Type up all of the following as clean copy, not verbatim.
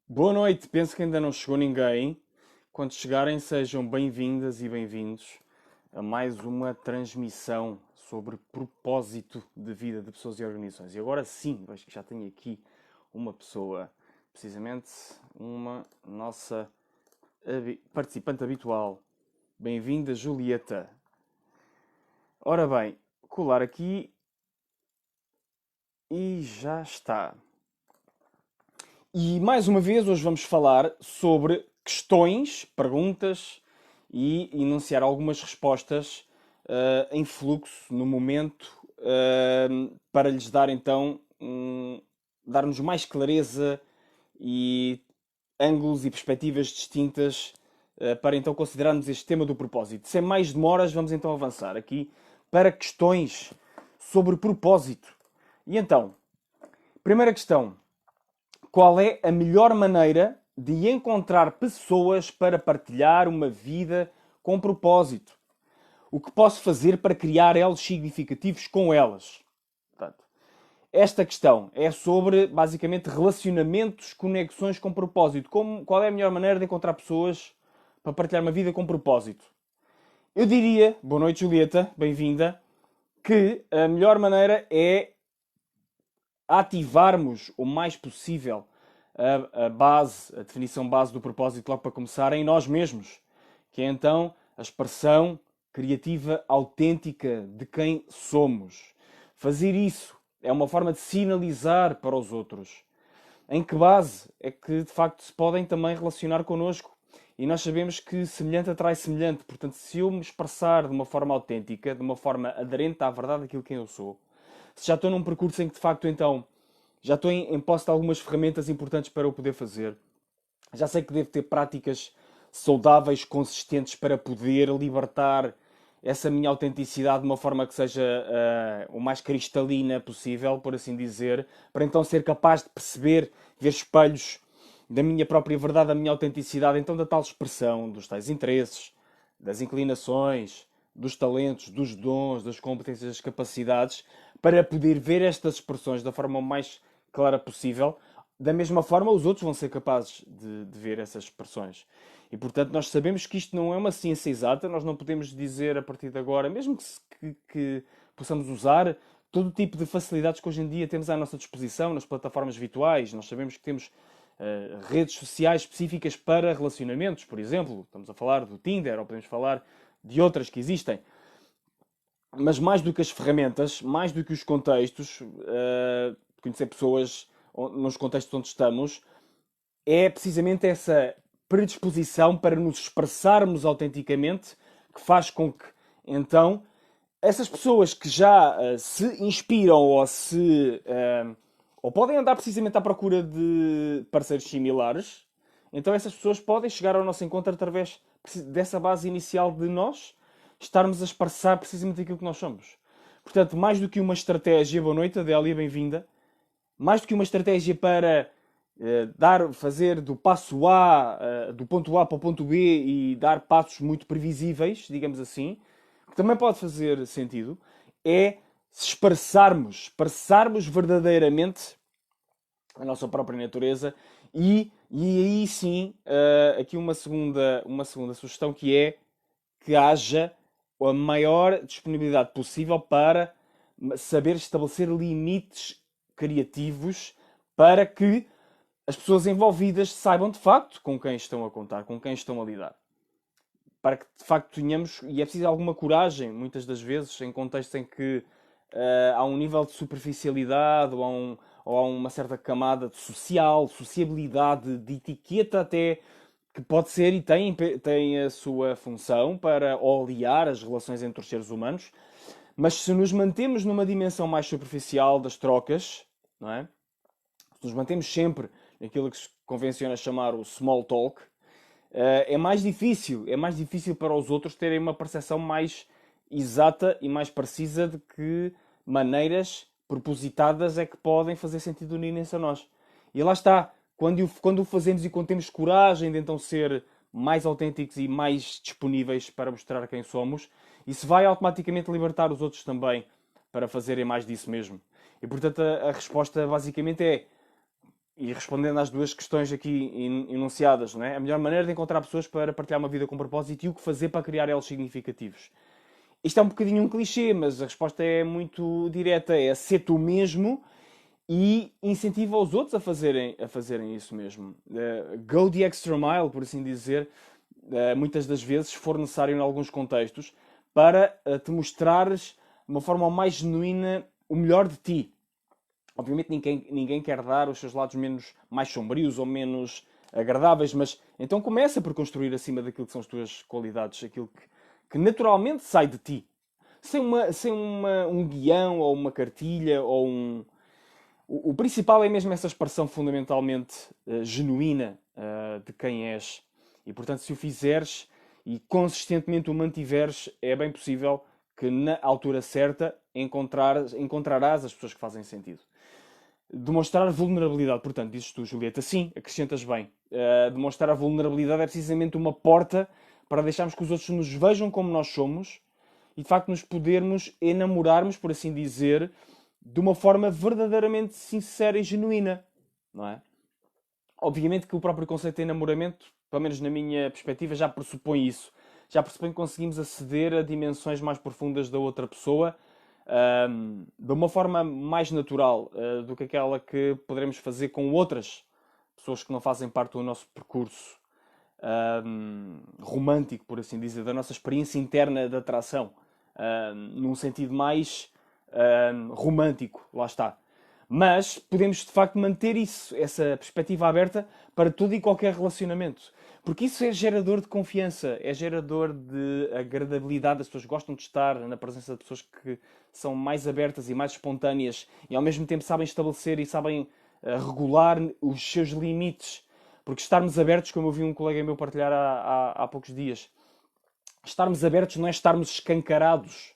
Boa noite, penso que ainda não chegou ninguém. Quando chegarem, sejam bem-vindas e bem-vindos a mais uma transmissão sobre propósito de vida de pessoas e organizações. E agora sim, vejo que já tenho aqui uma pessoa, precisamente uma nossa participante habitual. Bem-vinda, Julieta. Ora bem, colar aqui e já está. E mais uma vez, hoje vamos falar sobre questões, perguntas e enunciar algumas respostas em fluxo, no momento, para lhes dar então, dar-nos mais clareza e ângulos e perspectivas distintas para então considerarmos este tema do propósito. Sem mais demoras, vamos então avançar aqui para questões sobre propósito. E então, primeira questão. Qual é a melhor maneira de encontrar pessoas para partilhar uma vida com propósito? O que posso fazer para criar elos significativos com elas? Portanto, esta questão é sobre, basicamente, relacionamentos, conexões com propósito. Qual é a melhor maneira de encontrar pessoas para partilhar uma vida com propósito? Eu diria, boa noite Julieta, bem-vinda, que a melhor maneira é ativarmos o mais possível a base, a definição base do propósito logo para começar em nós mesmos, que é então a expressão criativa autêntica de quem somos. Fazer isso é uma forma de sinalizar para os outros em que base é que de facto se podem também relacionar connosco. E nós sabemos que semelhante atrai semelhante. Portanto, se eu me expressar de uma forma autêntica, de uma forma aderente à verdade daquilo que eu sou, se já estou num percurso em que de facto então já estou em posse de algumas ferramentas importantes para o poder fazer, já sei que devo ter práticas saudáveis, consistentes para poder libertar essa minha autenticidade de uma forma que seja o mais cristalina possível, por assim dizer, para então ser capaz de perceber, ver espelhos da minha própria verdade, da minha autenticidade, então da tal expressão, dos tais interesses, das inclinações, dos talentos, dos dons, das competências, das capacidades, para poder ver estas expressões da forma mais clara possível. Da mesma forma, os outros vão ser capazes de ver essas expressões. E, portanto, nós sabemos que isto não é uma ciência exata, nós não podemos dizer a partir de agora, mesmo que possamos usar todo o tipo de facilidades que hoje em dia temos à nossa disposição nas plataformas virtuais. Nós sabemos que temos redes sociais específicas para relacionamentos, por exemplo. Estamos a falar do Tinder, ou podemos falar de outras que existem. Mas mais do que as ferramentas, mais do que os contextos, conhecer pessoas nos contextos onde estamos, é precisamente essa predisposição para nos expressarmos autenticamente que faz com que, então, essas pessoas que já se inspiram ou podem andar precisamente à procura de parceiros similares, então essas pessoas podem chegar ao nosso encontro através dessa base inicial de nós estarmos a expressar precisamente aquilo que nós somos. Portanto, mais do que uma estratégia, boa noite, Adélia, bem-vinda, mais do que uma estratégia para fazer do passo A, do ponto A para o ponto B e dar passos muito previsíveis, digamos assim, que também pode fazer sentido, é se expressarmos verdadeiramente a nossa própria natureza e aí sim, aqui uma segunda sugestão que é que haja a maior disponibilidade possível para saber estabelecer limites criativos para que as pessoas envolvidas saibam de facto com quem estão a contar, com quem estão a lidar. Para que de facto tenhamos, e é preciso alguma coragem, muitas das vezes, em contextos em que há um nível de superficialidade ou há uma certa camada de sociabilidade, de etiqueta até, que pode ser e tem a sua função para olear as relações entre os seres humanos, mas se nos mantemos numa dimensão mais superficial das trocas, não é? Se nos mantemos sempre naquilo que se convenciona chamar o small talk, é mais difícil para os outros terem uma percepção mais exata e mais precisa de que maneiras propositadas é que podem fazer sentido unirem-se a nós. E lá está, quando o fazemos e quando temos coragem de então ser mais autênticos e mais disponíveis para mostrar quem somos, isso vai automaticamente libertar os outros também para fazerem mais disso mesmo. E portanto a resposta basicamente é e respondendo às duas questões aqui enunciadas, não é? A melhor maneira de encontrar pessoas para partilhar uma vida com propósito e o que fazer para criar elos significativos. Isto é um bocadinho um clichê, mas a resposta é muito direta. É ser tu mesmo e incentiva os outros a fazerem isso mesmo. Go the extra mile, por assim dizer, muitas das vezes, se for necessário em alguns contextos, para te mostrares de uma forma mais genuína o melhor de ti. Obviamente ninguém quer dar os seus lados mais sombrios ou menos agradáveis, mas então começa por construir acima daquilo que são as tuas qualidades, aquilo que naturalmente sai de ti. Sem um guião ou uma cartilha ou um... O principal é mesmo essa expressão fundamentalmente genuína de quem és. E portanto, se o fizeres e consistentemente o mantiveres, é bem possível que na altura certa encontrarás as pessoas que fazem sentido. Demonstrar vulnerabilidade, portanto, dizes tu, Julieta, sim, acrescentas bem. Demonstrar a vulnerabilidade é precisamente uma porta para deixarmos que os outros nos vejam como nós somos e de facto nos podermos enamorarmos, por assim dizer, de uma forma verdadeiramente sincera e genuína, não é? Obviamente que o próprio conceito de enamoramento, pelo menos na minha perspectiva, já pressupõe isso. Já pressupõe que conseguimos aceder a dimensões mais profundas da outra pessoa de uma forma mais natural do que aquela que poderemos fazer com outras pessoas que não fazem parte do nosso percurso romântico, por assim dizer, da nossa experiência interna de atração, num sentido mais romântico, lá está. Mas podemos de facto manter isso, essa perspectiva aberta para todo e qualquer relacionamento. Porque isso é gerador de confiança, é gerador de agradabilidade. As pessoas gostam de estar na presença de pessoas que são mais abertas e mais espontâneas e ao mesmo tempo sabem estabelecer e sabem regular os seus limites. Porque estarmos abertos, como eu vi um colega meu partilhar há poucos dias, estarmos abertos não é estarmos escancarados.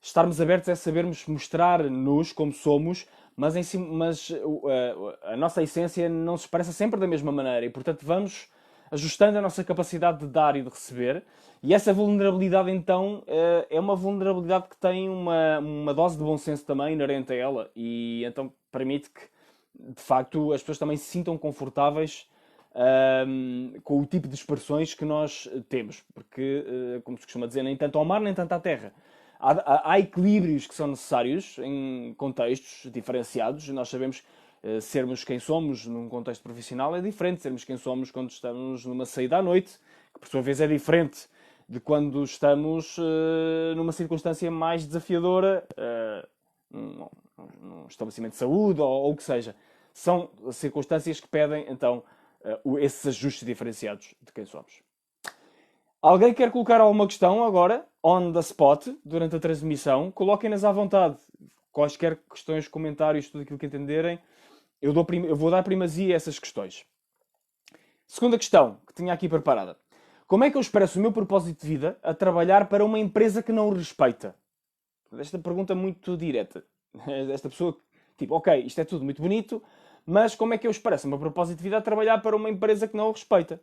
Estarmos abertos é sabermos mostrar-nos como somos, mas a nossa essência não se expressa sempre da mesma maneira e, portanto, vamos ajustando a nossa capacidade de dar e de receber. E essa vulnerabilidade, então, é uma vulnerabilidade que tem uma dose de bom senso também inerente a ela e, então, permite que, de facto, as pessoas também se sintam confortáveis com o tipo de expressões que nós temos. Porque, como se costuma dizer, nem tanto ao mar, nem tanto à terra. Há equilíbrios que são necessários em contextos diferenciados. Nós sabemos sermos quem somos num contexto profissional é diferente de sermos quem somos quando estamos numa saída à noite, que por sua vez é diferente de quando estamos numa circunstância mais desafiadora, num estabelecimento de saúde ou o que seja. São circunstâncias que pedem, então, esses ajustes diferenciados de quem somos. Alguém quer colocar alguma questão agora, on the spot, durante a transmissão? Coloquem-nas à vontade. Quaisquer questões, comentários, tudo aquilo que entenderem, eu vou dar primazia a essas questões. Segunda questão, que tinha aqui preparada. Como é que eu expresso o meu propósito de vida a trabalhar para uma empresa que não o respeita? Esta pergunta é muito direta. Esta pessoa, tipo, ok, isto é tudo muito bonito, mas como é que eu expresso o meu propósito de vida a trabalhar para uma empresa que não o respeita?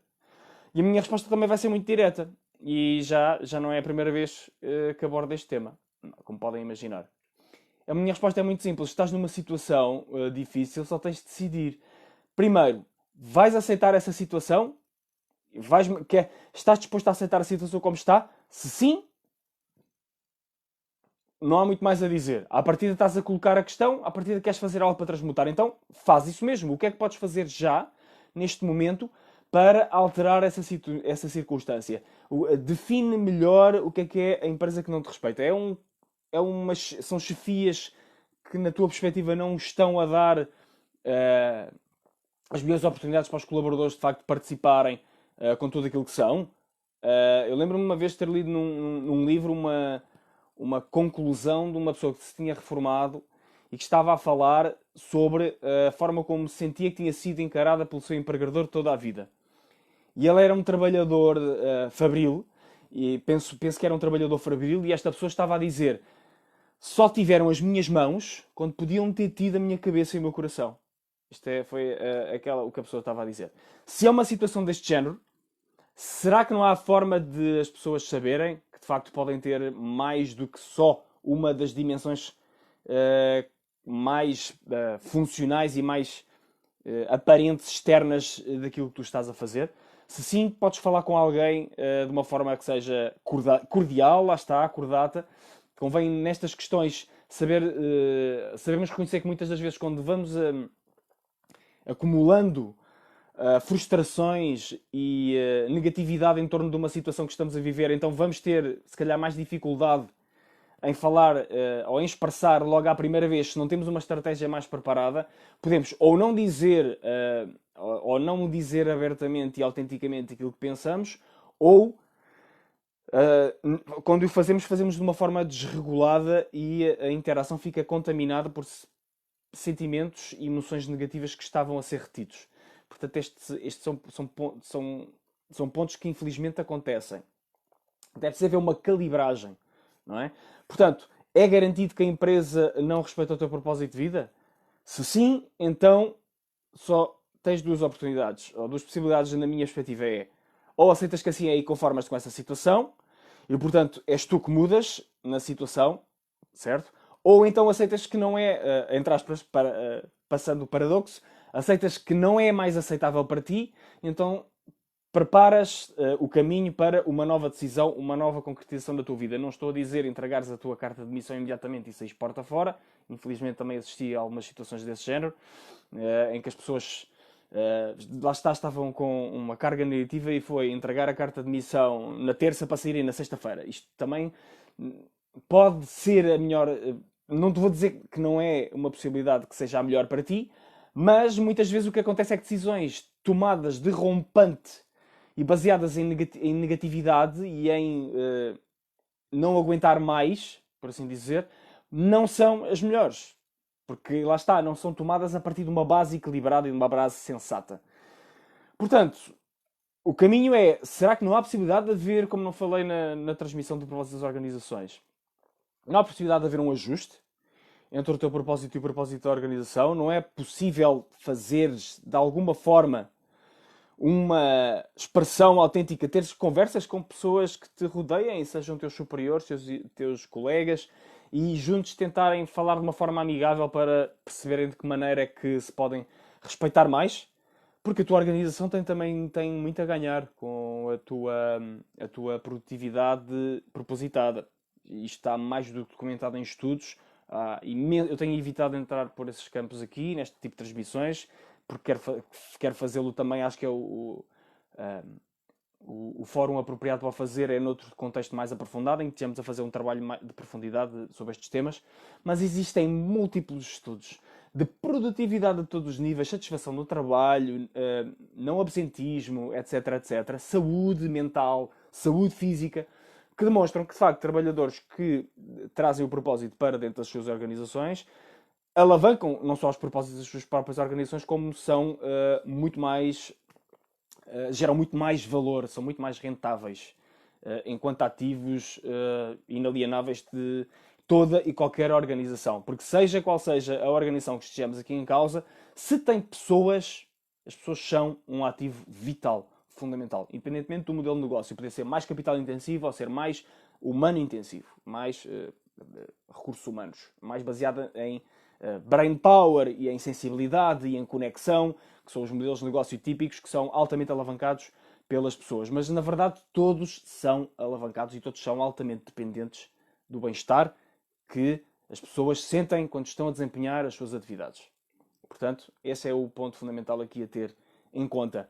E a minha resposta também vai ser muito direta. E já não é a primeira vez que abordo este tema, como podem imaginar. A minha resposta é muito simples. Estás numa situação difícil, só tens de decidir. Primeiro, vais aceitar essa situação? Estás disposto a aceitar a situação como está? Se sim, não há muito mais a dizer. À partida estás a colocar a questão, à partida queres fazer algo para transmutar. Então, faz isso mesmo. O que é que podes fazer já, neste momento, para alterar essa circunstância? Define melhor o que é a empresa que não te respeita. São chefias que, na tua perspectiva, não estão a dar as melhores oportunidades para os colaboradores, de facto, participarem com tudo aquilo que são. Eu lembro-me uma vez de ter lido num livro uma conclusão de uma pessoa que se tinha reformado e que estava a falar sobre a forma como se sentia que tinha sido encarada pelo seu empregador toda a vida. E ele era um trabalhador fabril, e penso que era um trabalhador fabril, e esta pessoa estava a dizer: só tiveram as minhas mãos quando podiam ter tido a minha cabeça e o meu coração. Isto foi o que a pessoa estava a dizer. Se é uma situação deste género, será que não há forma de as pessoas saberem que de facto podem ter mais do que só uma das dimensões mais funcionais e mais aparentes, externas daquilo que tu estás a fazer. Se sim, podes falar com alguém de uma forma que seja cordial, lá está, cordata. Convém nestas questões sabermos reconhecer que muitas das vezes quando vamos acumulando frustrações e negatividade em torno de uma situação que estamos a viver, então vamos ter, se calhar, mais dificuldade em falar ou em expressar logo à primeira vez, se não temos uma estratégia mais preparada, podemos ou não dizer ou não dizer abertamente e autenticamente aquilo que pensamos, ou quando o fazemos, fazemos de uma forma desregulada e a interação fica contaminada por sentimentos e emoções negativas que estavam a ser retidos. Portanto, estes são pontos que infelizmente acontecem. Deve-se haver uma calibragem, não é? Portanto, é garantido que a empresa não respeita o teu propósito de vida? Se sim, então só tens duas oportunidades, ou duas possibilidades na minha perspectiva é ou aceitas que assim é e conformas-te com essa situação, e portanto és tu que mudas na situação, certo? Ou então aceitas que não é, entre aspas, passando o paradoxo, aceitas que não é mais aceitável para ti, então preparas o caminho para uma nova decisão, uma nova concretização da tua vida. Não estou a dizer entregares a tua carta de demissão imediatamente e saís porta fora. Infelizmente também assisti a algumas situações desse género, em que as pessoas lá estavam com uma carga negativa e foi entregar a carta de demissão na terça para saírem na sexta-feira. Isto também pode ser a melhor... Não te vou dizer que não é uma possibilidade que seja a melhor para ti, mas muitas vezes o que acontece é que decisões tomadas de rompante e baseadas em negatividade e em não aguentar mais, por assim dizer, não são as melhores. Porque lá está, não são tomadas a partir de uma base equilibrada e de uma base sensata. Portanto, o caminho é, será que não há possibilidade de haver, como não falei na transmissão de propósitos das organizações, não há possibilidade de haver um ajuste entre o teu propósito e o propósito da organização? Não é possível fazeres, de alguma forma, uma expressão autêntica, teres conversas com pessoas que te rodeiem, sejam teus superiores, teus colegas, e juntos tentarem falar de uma forma amigável para perceberem de que maneira é que se podem respeitar mais? Porque a tua organização também tem muito a ganhar com a tua produtividade propositada. Isto está mais do que documentado em estudos. Eu tenho evitado entrar por esses campos aqui, neste tipo de transmissões, porque quero fazê-lo também, acho que é o fórum apropriado para o fazer é noutro contexto mais aprofundado, em que estamos a fazer um trabalho de profundidade sobre estes temas, mas existem múltiplos estudos de produtividade a todos os níveis, satisfação no trabalho, não absentismo, etc, etc, saúde mental, saúde física, que demonstram que, de facto, trabalhadores que trazem o propósito para dentro das suas organizações alavancam não só os propósitos das suas próprias organizações, como são muito mais... geram muito mais valor, são muito mais rentáveis enquanto ativos inalienáveis de toda e qualquer organização. Porque seja qual seja a organização que estejamos aqui em causa, se tem pessoas, as pessoas são um ativo vital, fundamental. Independentemente do modelo de negócio, poder ser mais capital intensivo ou ser mais humano intensivo, mais recursos humanos, mais baseada em brain power e em sensibilidade e em conexão, que são os modelos de negócio típicos que são altamente alavancados pelas pessoas. Mas, na verdade, todos são alavancados e todos são altamente dependentes do bem-estar que as pessoas sentem quando estão a desempenhar as suas atividades. Portanto, esse é o ponto fundamental aqui a ter em conta.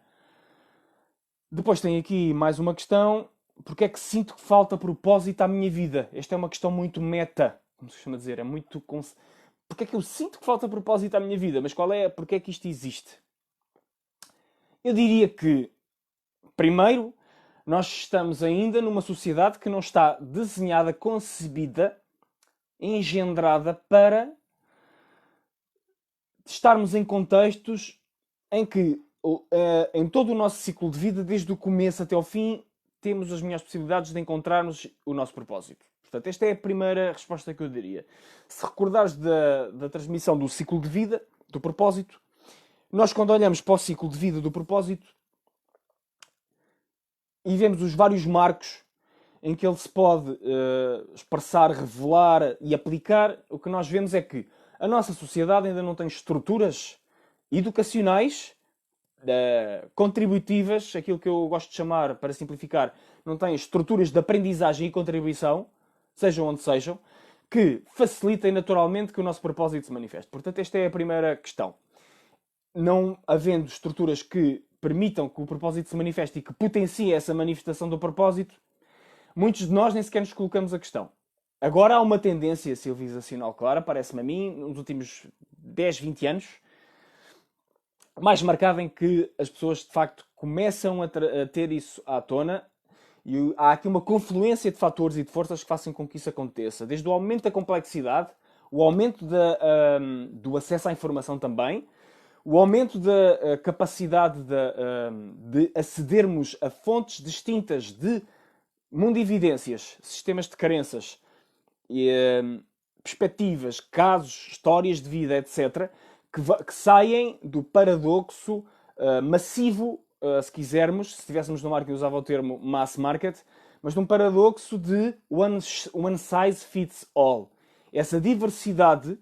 Depois tem aqui mais uma questão. Porque é que sinto que falta propósito à minha vida? Esta é uma questão muito meta, como se costuma dizer. É muito... Porque é que eu sinto que falta propósito à minha vida? Mas porque é que isto existe? Eu diria que, primeiro, nós estamos ainda numa sociedade que não está desenhada, concebida, engendrada para estarmos em contextos em que, em todo o nosso ciclo de vida, desde o começo até ao fim, temos as melhores possibilidades de encontrarmos o nosso propósito. Portanto, esta é a primeira resposta que eu daria. Se recordares da transmissão do ciclo de vida, do propósito, nós quando olhamos para o ciclo de vida do propósito e vemos os vários marcos em que ele se pode expressar, revelar e aplicar, o que nós vemos é que a nossa sociedade ainda não tem estruturas educacionais, contributivas, aquilo que eu gosto de chamar, para simplificar, não têm estruturas de aprendizagem e contribuição, sejam onde sejam, que facilitem naturalmente que o nosso propósito se manifeste. Portanto, esta é a primeira questão. Não havendo estruturas que permitam que o propósito se manifeste e que potenciem essa manifestação do propósito, muitos de nós nem sequer nos colocamos a questão. Agora há uma tendência civilizacional clara, parece-me a mim, nos últimos 10, 20 anos, mais marcada em que as pessoas de facto começam a ter isso à tona e há aqui uma confluência de fatores e de forças que fazem com que isso aconteça. Desde o aumento da complexidade, o aumento do acesso à informação também, o aumento da capacidade de acedermos a fontes distintas de mundo e evidências, sistemas de crenças, perspectivas, casos, histórias de vida, etc., que saem do paradoxo massivo, se quisermos, se estivéssemos no marketing usava o termo mass market, mas de um paradoxo de one size fits all. Essa diversidade,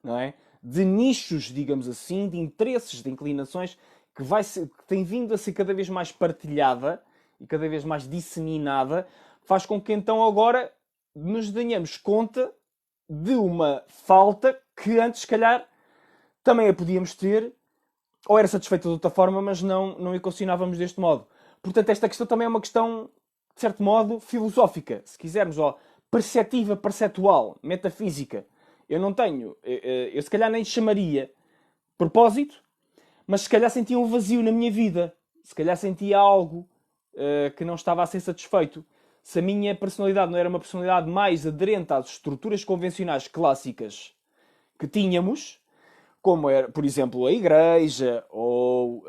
não é, de nichos, digamos assim, de interesses, de inclinações, que tem vindo a ser cada vez mais partilhada e cada vez mais disseminada, faz com que então agora nos tenhamos conta de uma falta que antes, se calhar, também a podíamos ter, ou era satisfeita de outra forma, mas não equacionávamos deste modo. Portanto, esta questão também é uma questão, de certo modo, filosófica, se quisermos, ou perceptiva, perceptual, metafísica. Eu não tenho, eu se calhar nem chamaria propósito, mas se calhar sentia um vazio na minha vida. Se calhar sentia algo que não estava a ser satisfeito. Se a minha personalidade não era uma personalidade mais aderente às estruturas convencionais clássicas que tínhamos, como era, por exemplo, a igreja ou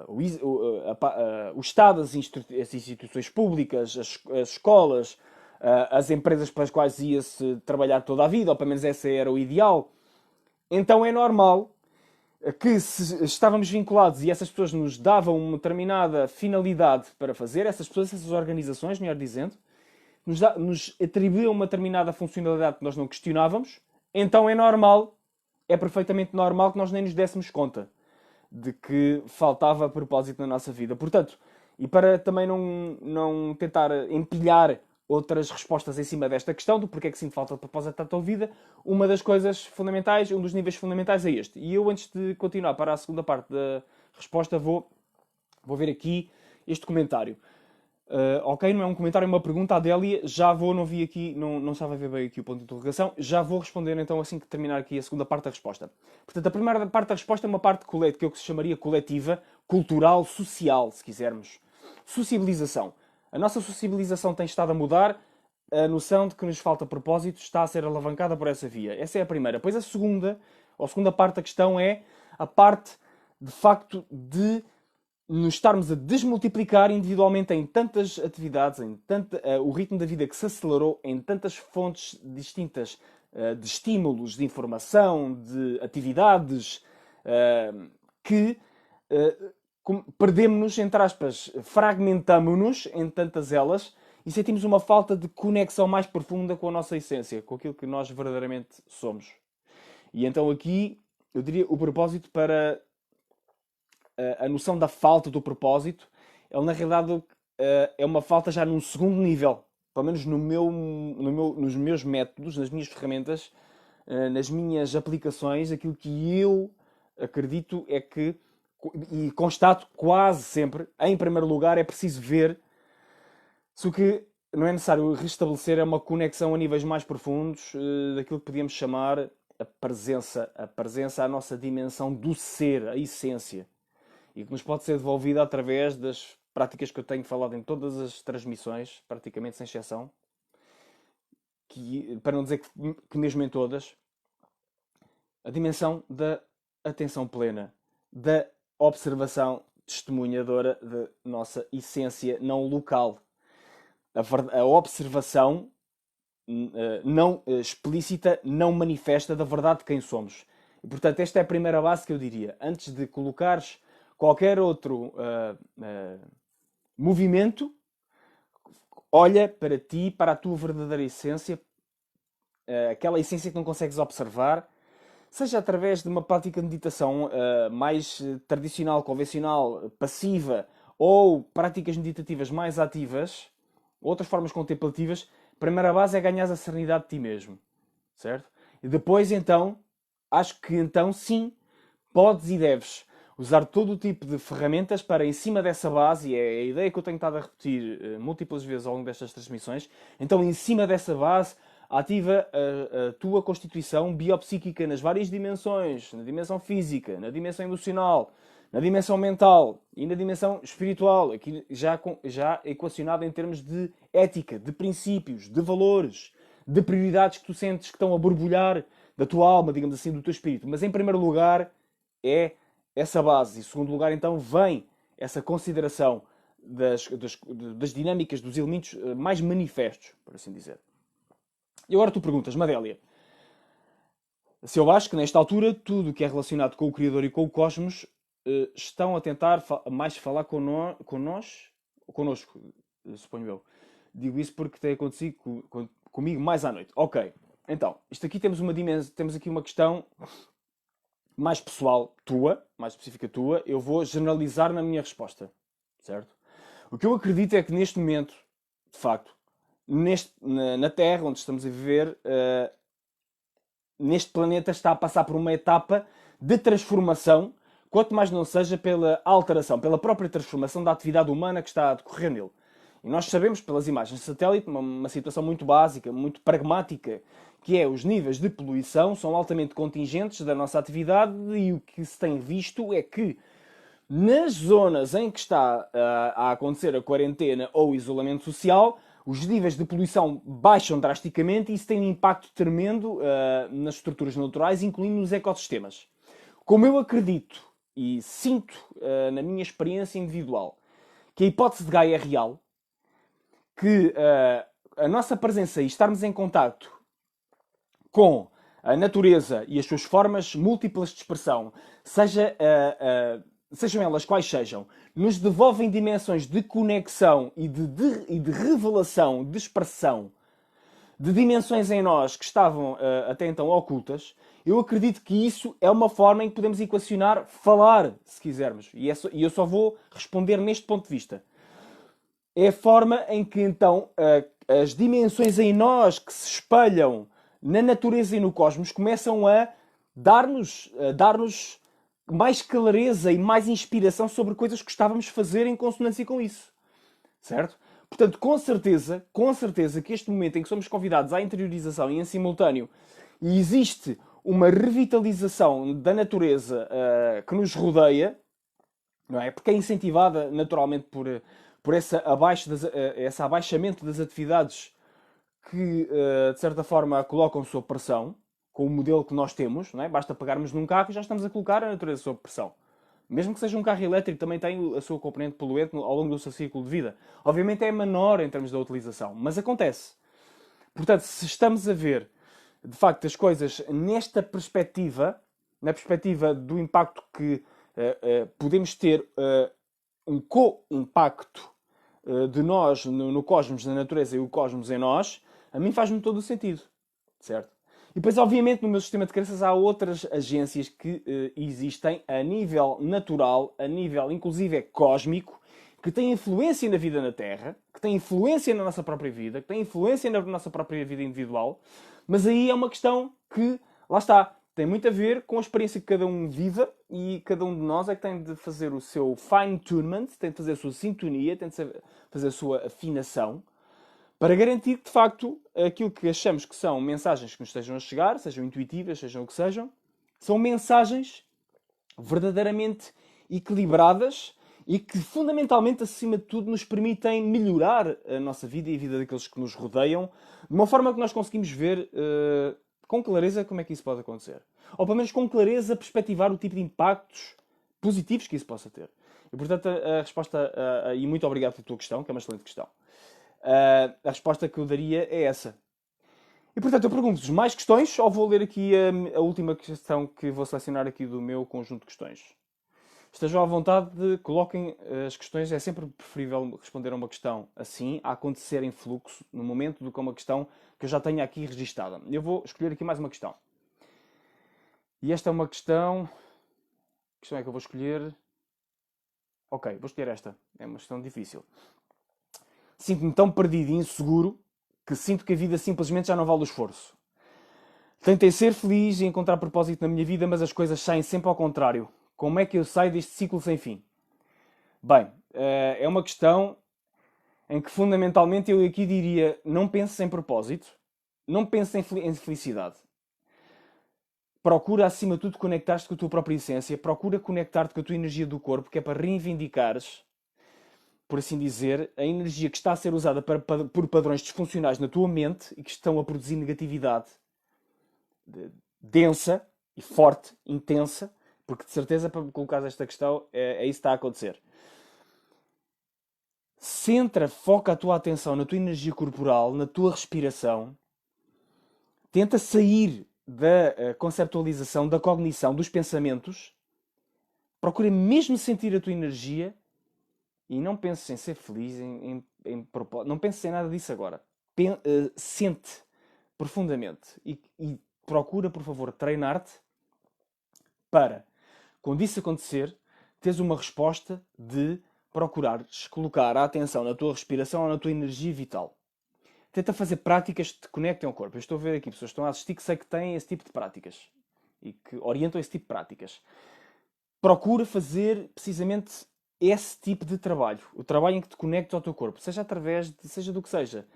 o Estado, as instituições públicas, as escolas, as empresas para as quais ia-se trabalhar toda a vida, ou pelo menos esse era o ideal, então é normal que se estávamos vinculados e essas pessoas nos davam uma determinada finalidade para fazer, essas pessoas, essas organizações, melhor dizendo, nos atribuíam uma determinada funcionalidade que nós não questionávamos, então é normal, é perfeitamente normal que nós nem nos dessemos conta de que faltava propósito na nossa vida. Portanto, e para também não tentar empilhar outras respostas em cima desta questão do porquê é que sinto falta de propósito na tua vida, uma das coisas fundamentais, um dos níveis fundamentais é este. E eu, antes de continuar para a segunda parte da resposta, vou ver aqui este comentário. Ok, não é um comentário, é uma pergunta. A Adélia, já vou, não vi aqui, não estava a ver bem aqui o ponto de interrogação, já vou responder então assim que terminar aqui a segunda parte da resposta. Portanto, a primeira parte da resposta é uma parte que eu chamaria coletiva, cultural, social, se quisermos. Sociabilização. A nossa sociabilização tem estado a mudar, a noção de que nos falta propósito está a ser alavancada por essa via. Essa é a primeira. Pois a segunda parte da questão é a parte, de facto, de nos estarmos a desmultiplicar individualmente em tantas atividades, o ritmo da vida que se acelerou em tantas fontes distintas de estímulos, de informação, de atividades, que perdemos-nos, entre aspas, fragmentamos-nos em tantas elas e sentimos uma falta de conexão mais profunda com a nossa essência, com aquilo que nós verdadeiramente somos. E então aqui, eu diria, o propósito para a noção da falta do propósito, ele na realidade é uma falta já num segundo nível. Pelo menos nos meus métodos, nas minhas ferramentas, nas minhas aplicações, aquilo que eu acredito é que, e constato quase sempre, em primeiro lugar, é preciso ver se o que não é necessário restabelecer é uma conexão a níveis mais profundos daquilo que podíamos chamar a presença, a nossa dimensão do ser, a essência. E que nos pode ser devolvida através das práticas que eu tenho falado em todas as transmissões, praticamente sem exceção, para não dizer que mesmo em todas, a dimensão da atenção plena, da observação testemunhadora da nossa essência não local. A observação não explícita, não manifesta da verdade de quem somos. E, portanto, esta é a primeira base que eu diria. Antes de colocares qualquer outro movimento, olha para ti, para a tua verdadeira essência, aquela essência que não consegues observar, seja através de uma prática de meditação mais tradicional, convencional, passiva, ou práticas meditativas mais ativas, outras formas contemplativas, a primeira base é ganhar a serenidade de ti mesmo, certo? E depois, então, acho que então sim, podes e deves usar todo o tipo de ferramentas para, em cima dessa base, e é a ideia que eu tenho estado a repetir múltiplas vezes ao longo destas transmissões, então, em cima dessa base, ativa a tua constituição biopsíquica nas várias dimensões, na dimensão física, na dimensão emocional, na dimensão mental e na dimensão espiritual, aqui já equacionado em termos de ética, de princípios, de valores, de prioridades que tu sentes que estão a borbulhar da tua alma, digamos assim, do teu espírito. Mas em primeiro lugar é essa base. E em segundo lugar, então, vem essa consideração das dinâmicas, dos elementos mais manifestos, por assim dizer. E agora tu perguntas, Madélia, se eu acho que nesta altura tudo o que é relacionado com o Criador e com o Cosmos estão a tentar mais falar connosco, suponho eu. Digo isso porque tem acontecido comigo mais à noite. Ok, então, isto aqui temos aqui uma questão mais pessoal tua, mais específica tua. Eu vou generalizar na minha resposta, certo? O que eu acredito é que neste momento, de facto, na Terra, onde estamos a viver, neste planeta está a passar por uma etapa de transformação, quanto mais não seja pela alteração, pela própria transformação da atividade humana que está a decorrer nele. E nós sabemos, pelas imagens de satélite, uma situação muito básica, muito pragmática, que é os níveis de poluição são altamente contingentes da nossa atividade e o que se tem visto é que nas zonas em que está a acontecer a quarentena ou o isolamento social, os níveis de poluição baixam drasticamente e isso tem um impacto tremendo nas estruturas naturais, incluindo nos ecossistemas. Como eu acredito e sinto na minha experiência individual que a hipótese de Gaia é real, que a nossa presença e estarmos em contacto com a natureza e as suas formas múltiplas de expressão, sejam elas quais sejam, nos devolvem dimensões de conexão e de revelação, de expressão, de dimensões em nós que estavam até então ocultas. Eu acredito que isso é uma forma em que podemos equacionar falar, se quisermos. E eu só vou responder neste ponto de vista. É a forma em que então as dimensões em nós que se espelham na natureza e no cosmos começam a dar-nos mais clareza e mais inspiração sobre coisas que estávamos a fazer em consonância com isso. Certo? Portanto, com certeza que este momento em que somos convidados à interiorização e em simultâneo e existe uma revitalização da natureza que nos rodeia, não é? Porque é incentivada naturalmente por esse abaixamento das atividades que, de certa forma, a colocam sob pressão, com o modelo que nós temos, não é? Basta pegarmos num carro e já estamos a colocar a natureza sob pressão. Mesmo que seja um carro elétrico, também tem a sua componente poluente ao longo do seu ciclo de vida. Obviamente é menor em termos da utilização, mas acontece. Portanto, se estamos a ver, de facto, as coisas nesta perspectiva, na perspectiva do impacto que podemos ter um co-impacto de nós no cosmos, na natureza e o cosmos em nós, a mim faz-me todo o sentido, certo? E depois, obviamente, no meu sistema de crenças há outras agências que existem a nível natural, a nível, inclusive, cósmico, que têm influência na vida na Terra, que têm influência na nossa própria vida, que têm influência na nossa própria vida individual, mas aí é uma questão que, lá está, tem muito a ver com a experiência que cada um vive e cada um de nós é que tem de fazer o seu fine-tunement, tem de fazer a sua sintonia, tem de fazer a sua afinação, para garantir que, de facto, aquilo que achamos que são mensagens que nos estejam a chegar, sejam intuitivas, sejam o que sejam, são mensagens verdadeiramente equilibradas e que, fundamentalmente, acima de tudo, nos permitem melhorar a nossa vida e a vida daqueles que nos rodeiam, de uma forma que nós conseguimos ver com clareza como é que isso pode acontecer. Ou, pelo menos, com clareza, perspectivar o tipo de impactos positivos que isso possa ter. E, portanto, a resposta... e muito obrigado pela tua questão, que é uma excelente questão. A resposta que eu daria é essa. E portanto eu pergunto-vos mais questões ou vou ler aqui a última questão que vou selecionar aqui do meu conjunto de questões? Estejam à vontade de coloquem as questões. É sempre preferível responder a uma questão assim, a acontecer em fluxo, no momento, do que uma questão que eu já tenho aqui registada. Eu vou escolher aqui mais uma questão. E esta é uma questão. Que questão é que eu vou escolher? Ok, vou escolher esta. É uma questão difícil. Sinto-me tão perdido e inseguro que sinto que a vida simplesmente já não vale o esforço. Tentei ser feliz e encontrar propósito na minha vida, mas as coisas saem sempre ao contrário. Como é que eu saio deste ciclo sem fim? Bem, é uma questão em que fundamentalmente eu aqui diria: não penses em propósito, não penses em felicidade. Procura acima de tudo conectar-te com a tua própria essência, procura conectar-te com a tua energia do corpo, que é para reivindicares, por assim dizer, a energia que está a ser usada por padrões disfuncionais na tua mente e que estão a produzir negatividade densa e forte, intensa, porque de certeza, para me colocar esta questão, é isso que está a acontecer. Centra, foca a tua atenção na tua energia corporal, na tua respiração. Tenta sair da conceptualização, da cognição, dos pensamentos. Procura mesmo sentir a tua energia e não penses em ser feliz, não penses em nada disso agora. Sente profundamente e procura, por favor, treinar-te para, quando isso acontecer, teres uma resposta de procurares colocar a atenção na tua respiração ou na tua energia vital. Tenta fazer práticas que te conectem ao corpo. Eu estou a ver aqui pessoas que estão a assistir que sei que têm esse tipo de práticas e que orientam esse tipo de práticas. Procura fazer precisamente esse tipo de trabalho. O trabalho em que te conectas ao teu corpo, seja através de, seja do que seja.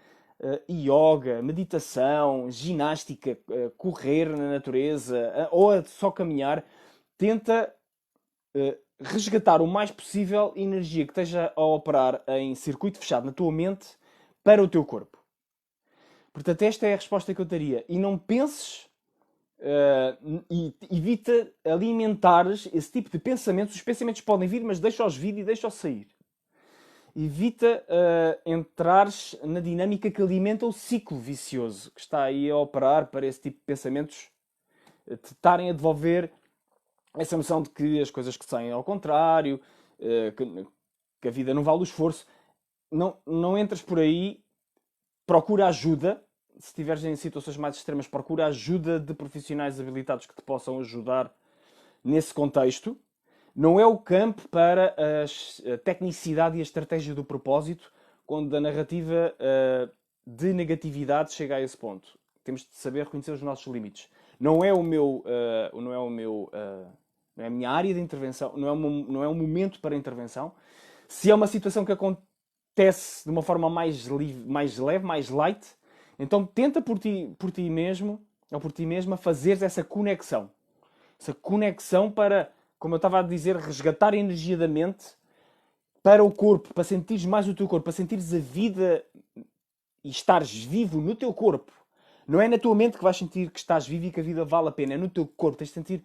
Yoga, meditação, ginástica, correr na natureza, ou só caminhar. Tenta resgatar o mais possível energia que esteja a operar em circuito fechado na tua mente para o teu corpo. Portanto, esta é a resposta que eu daria. E não penses e evita alimentares esse tipo de pensamentos. Os pensamentos podem vir, mas deixa-os vir e deixa-os sair. Evita entrares na dinâmica que alimenta o ciclo vicioso que está aí a operar para esse tipo de pensamentos te estarem a devolver essa noção de que as coisas que saem ao contrário, que a vida não vale o esforço. Não entres por aí, procura ajuda. Se estiveres em situações mais extremas, procura ajuda de profissionais habilitados que te possam ajudar nesse contexto. Não é o campo para a tecnicidade e a estratégia do propósito quando a narrativa de negatividade chega a esse ponto. Temos de saber reconhecer os nossos limites. Não é a minha área de intervenção, não é um momento para intervenção. Se é uma situação que acontece de uma forma mais leve, mais light, então tenta por ti mesmo ou por ti mesma fazeres essa conexão. Essa conexão para, como eu estava a dizer, resgatar a energia da mente para o corpo, para sentires mais o teu corpo, para sentires a vida e estares vivo no teu corpo. Não é na tua mente que vais sentir que estás vivo e que a vida vale a pena. É no teu corpo. Tens de sentir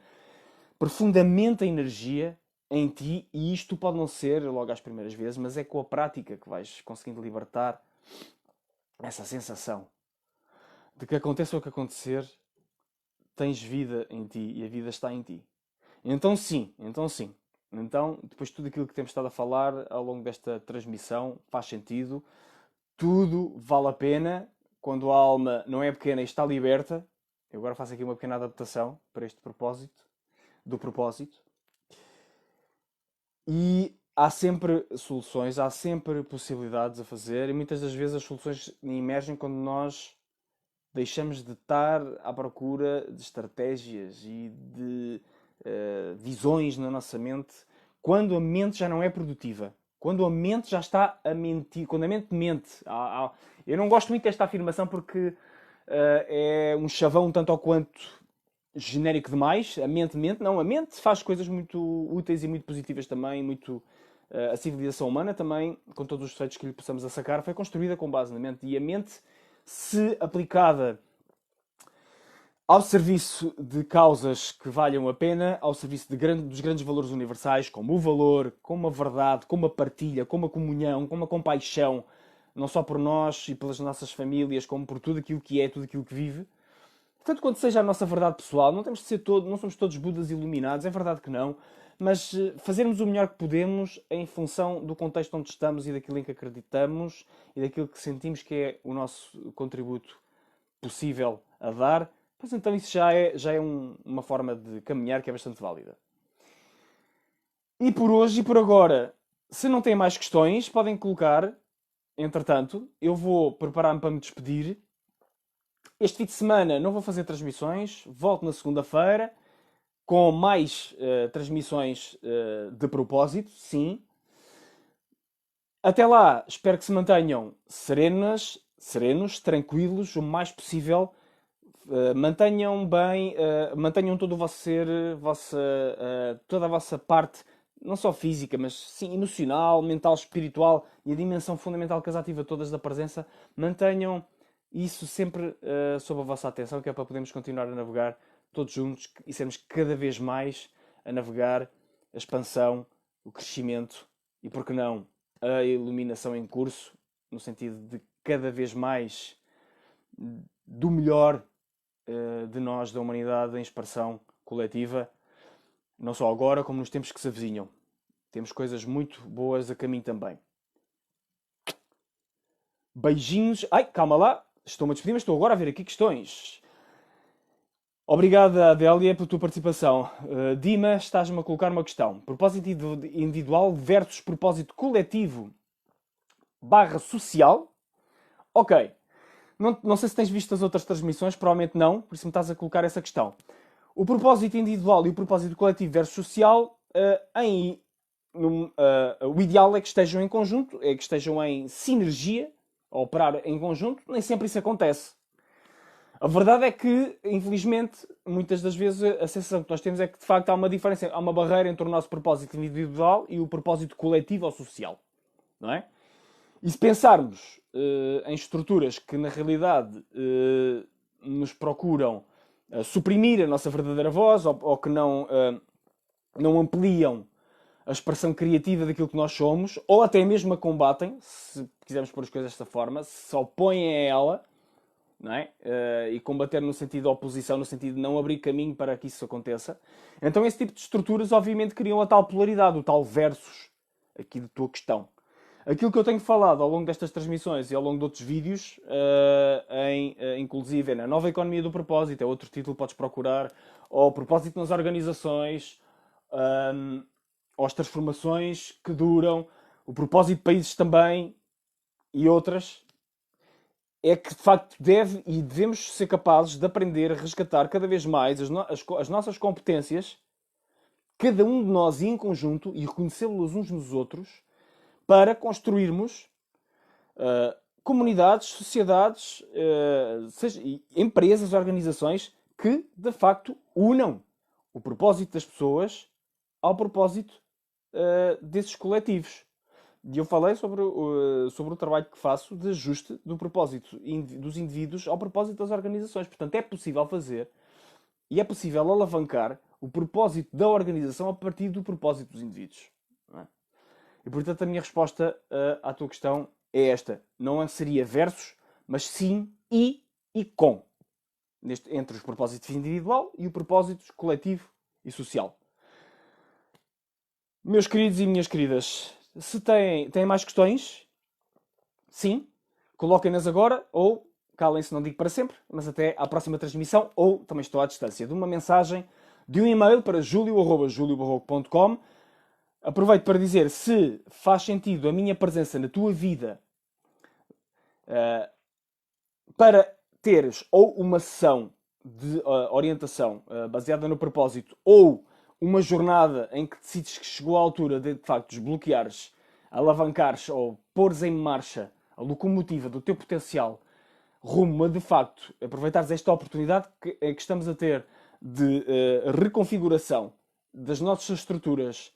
profundamente a energia em ti, e isto pode não ser logo às primeiras vezes, mas é com a prática que vais conseguindo libertar essa sensação de que aconteça o que acontecer, tens vida em ti e a vida está em ti. Então sim. Então, depois de tudo aquilo que temos estado a falar ao longo desta transmissão, faz sentido. Tudo vale a pena quando a alma não é pequena e está liberta. Eu agora faço aqui uma pequena adaptação para este propósito, do propósito. E há sempre soluções, há sempre possibilidades a fazer, e muitas das vezes as soluções emergem quando nós deixamos de estar à procura de estratégias e de visões na nossa mente, quando a mente já não é produtiva. Quando a mente já está a mentir, quando a mente mente. Eu não gosto muito desta afirmação porque é um chavão um tanto ou quanto genérico demais. A mente mente. Não, a mente faz coisas muito úteis e muito positivas também. A civilização humana também, com todos os defeitos que lhe possamos sacar, foi construída com base na mente. E a mente, se aplicada ao serviço de causas que valham a pena, ao serviço dos grandes valores universais, como o valor, como a verdade, como a partilha, como a comunhão, como a compaixão, não só por nós e pelas nossas famílias, como por tudo aquilo que é, tudo aquilo que vive. Tanto quanto seja a nossa verdade pessoal, não temos de ser não somos todos Budas iluminados, é verdade que não, mas fazermos o melhor que podemos em função do contexto onde estamos e daquilo em que acreditamos e daquilo que sentimos que é o nosso contributo possível a dar, Pois então isso já é uma forma de caminhar que é bastante válida. E por hoje e por agora, se não têm mais questões, podem colocar. Entretanto, eu vou preparar-me para me despedir. Este fim de semana não vou fazer transmissões, volto na segunda-feira com mais transmissões de propósito, sim. Até lá, espero que se mantenham serenos, tranquilos, o mais possível. Mantenham bem, mantenham todo o vosso ser, toda a vossa parte, não só física, mas sim emocional, mental, espiritual e a dimensão fundamental que as ativa todas da presença. Mantenham isso sempre sob a vossa atenção, que é para podermos continuar a navegar todos juntos e sermos cada vez mais a navegar a expansão, o crescimento e, por que não, a iluminação em curso, no sentido de cada vez mais do melhor de nós, da humanidade, em expressão coletiva, não só agora, como nos tempos que se avizinham. Temos coisas muito boas a caminho também. Beijinhos. Ai, calma lá. Estou-me a despedir, mas estou agora a ver aqui questões. Obrigada, Adélia, pela tua participação. Dima, estás-me a colocar uma questão. Propósito individual versus propósito coletivo / social? Ok. Não sei se tens visto as outras transmissões, provavelmente não, por isso me estás a colocar essa questão. O propósito individual e o propósito coletivo versus social, o ideal é que estejam em conjunto, é que estejam em sinergia, a operar em conjunto. Nem sempre isso acontece. A verdade é que, infelizmente, muitas das vezes a sensação que nós temos é que, de facto, há uma diferença, há uma barreira entre o nosso propósito individual e o propósito coletivo ou social. Não é? E se pensarmos em estruturas que, na realidade, nos procuram suprimir a nossa verdadeira voz ou que não ampliam a expressão criativa daquilo que nós somos, ou até mesmo a combatem, se quisermos pôr as coisas desta forma, se opõem a ela, não é? E combater no sentido de oposição, no sentido de não abrir caminho para que isso aconteça. Então esse tipo de estruturas obviamente criam a tal polaridade, o tal versus aqui da tua questão. Aquilo que eu tenho falado ao longo destas transmissões e ao longo de outros vídeos, inclusive na Nova Economia do Propósito, é outro título que podes procurar, ou Propósito nas Organizações, ou as transformações que duram, o propósito de países também, e outras, é que de facto devemos ser capazes de aprender a resgatar cada vez mais as nossas competências, cada um de nós em conjunto, e reconhecê-los uns nos outros, para construirmos comunidades, sociedades, empresas, organizações que, de facto, unam o propósito das pessoas ao propósito desses coletivos. E eu falei sobre o trabalho que faço de ajuste do propósito dos indivíduos ao propósito das organizações. Portanto, é possível fazer e é possível alavancar o propósito da organização a partir do propósito dos indivíduos. Não é? E, portanto, a minha resposta à tua questão é esta. Não seria versus, mas sim e com. Entre os propósitos individual e o propósito coletivo e social. Meus queridos e minhas queridas, se têm mais questões, sim, coloquem-nas agora ou calem-se, não digo para sempre, mas até à próxima transmissão, ou também estou à distância de uma mensagem, de um e-mail para julio@juliobarroco.com. Aproveito para dizer se faz sentido a minha presença na tua vida para teres ou uma sessão de orientação baseada no propósito ou uma jornada em que decides que chegou a altura de facto desbloqueares, alavancares ou pôres em marcha a locomotiva do teu potencial rumo a de facto aproveitares esta oportunidade que estamos a ter de reconfiguração das nossas estruturas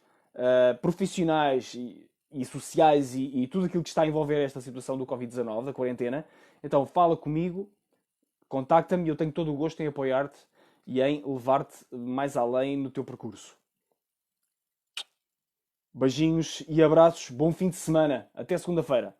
profissionais e sociais e tudo aquilo que está a envolver esta situação do Covid-19, da quarentena. Então fala comigo, contacta-me e eu tenho todo o gosto em apoiar-te e em levar-te mais além no teu percurso. Beijinhos e abraços, bom fim de semana, até segunda-feira.